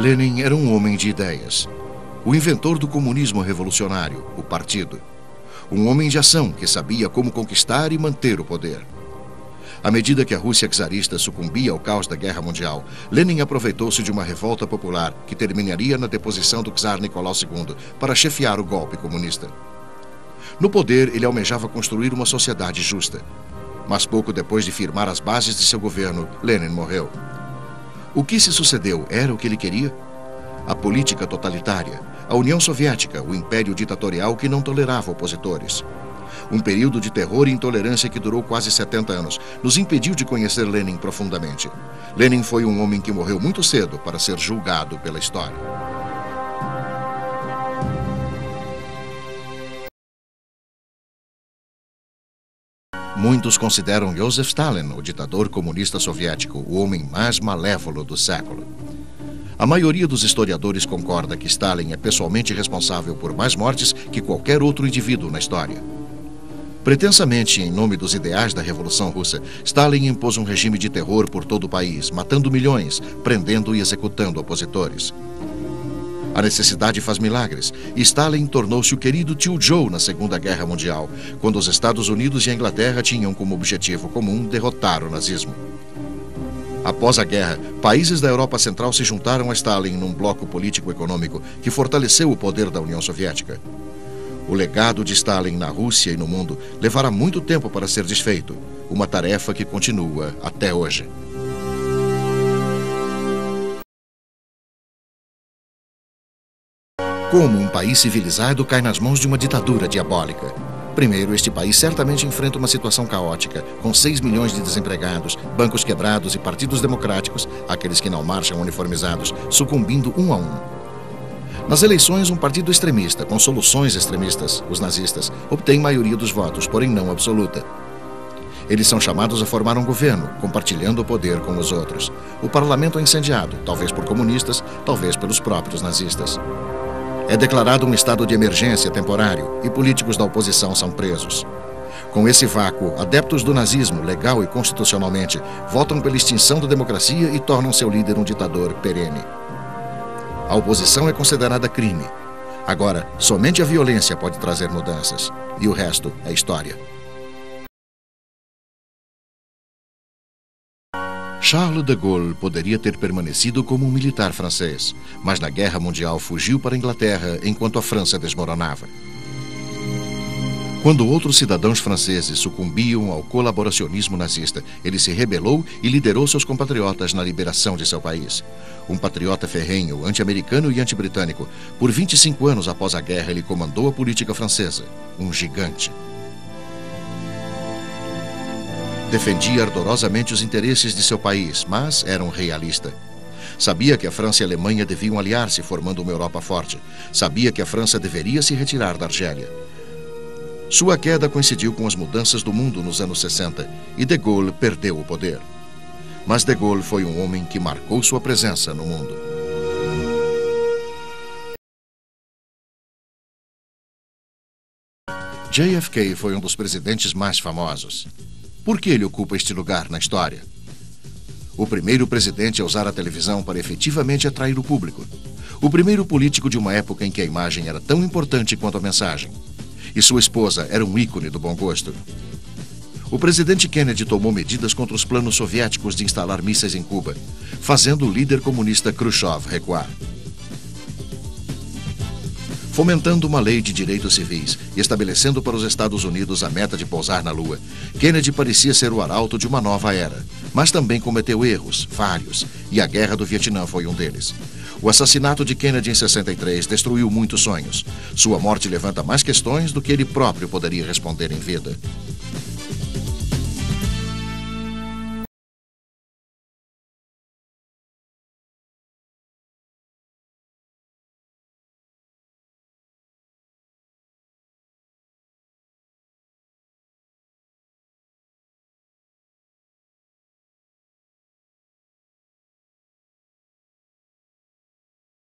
Lenin era um homem de ideias. O inventor do comunismo revolucionário, o partido. Um homem de ação que sabia como conquistar e manter o poder. À medida que a Rússia czarista sucumbia ao caos da Guerra Mundial, Lenin aproveitou-se de uma revolta popular que terminaria na deposição do czar Nicolau II para chefiar o golpe comunista. No poder, ele almejava construir uma sociedade justa. Mas pouco depois de firmar as bases de seu governo, Lenin morreu. O que se sucedeu era o que ele queria? A política totalitária, a União Soviética, o império ditatorial que não tolerava opositores. Um período de terror e intolerância que durou quase 70 anos nos impediu de conhecer Lenin profundamente. Lenin foi um homem que morreu muito cedo para ser julgado pela história. Muitos consideram Joseph Stalin, o ditador comunista soviético, o homem mais malévolo do século. A maioria dos historiadores concorda que Stalin é pessoalmente responsável por mais mortes que qualquer outro indivíduo na história. Pretensamente, em nome dos ideais da Revolução Russa, Stalin impôs um regime de terror por todo o país, matando milhões, prendendo e executando opositores. A necessidade faz milagres, e Stalin tornou-se o querido tio Joe na Segunda Guerra Mundial, quando os Estados Unidos e a Inglaterra tinham como objetivo comum derrotar o nazismo. Após a guerra, países da Europa Central se juntaram a Stalin num bloco político-econômico que fortaleceu o poder da União Soviética. O legado de Stalin na Rússia e no mundo levará muito tempo para ser desfeito, uma tarefa que continua até hoje. Como um país civilizado cai nas mãos de uma ditadura diabólica? Primeiro, este país certamente enfrenta uma situação caótica, com 6 milhões de desempregados, bancos quebrados e partidos democráticos, aqueles que não marcham uniformizados, sucumbindo um a um. Nas eleições, um partido extremista, com soluções extremistas, os nazistas, obtém maioria dos votos, porém não absoluta. Eles são chamados a formar um governo, compartilhando o poder com os outros. O parlamento é incendiado, talvez por comunistas, talvez pelos próprios nazistas. É declarado um estado de emergência temporário e políticos da oposição são presos. Com esse vácuo, adeptos do nazismo, legal e constitucionalmente, votam pela extinção da democracia e tornam seu líder um ditador perene. A oposição é considerada crime. Agora, somente a violência pode trazer mudanças. E o resto é história. Charles de Gaulle poderia ter permanecido como um militar francês, mas na Guerra Mundial fugiu para a Inglaterra enquanto a França desmoronava. Quando outros cidadãos franceses sucumbiam ao colaboracionismo nazista, ele se rebelou e liderou seus compatriotas na liberação de seu país. Um patriota ferrenho, anti-americano e anti-britânico, por 25 anos após a guerra ele comandou a política francesa, um gigante. Defendia ardorosamente os interesses de seu país, mas era um realista. Sabia que a França e a Alemanha deviam aliar-se, formando uma Europa forte. Sabia que a França deveria se retirar da Argélia. Sua queda coincidiu com as mudanças do mundo nos anos 60 e de Gaulle perdeu o poder. Mas de Gaulle foi um homem que marcou sua presença no mundo. JFK foi um dos presidentes mais famosos. Por que ele ocupa este lugar na história? O primeiro presidente a usar a televisão para efetivamente atrair o público. O primeiro político de uma época em que a imagem era tão importante quanto a mensagem. E sua esposa era um ícone do bom gosto. O presidente Kennedy tomou medidas contra os planos soviéticos de instalar mísseis em Cuba, fazendo o líder comunista Khrushchev recuar. Fomentando uma lei de direitos civis e estabelecendo para os Estados Unidos a meta de pousar na Lua, Kennedy parecia ser o arauto de uma nova era, mas também cometeu erros, vários, e a Guerra do Vietnã foi um deles. O assassinato de Kennedy em 63 destruiu muitos sonhos. Sua morte levanta mais questões do que ele próprio poderia responder em vida.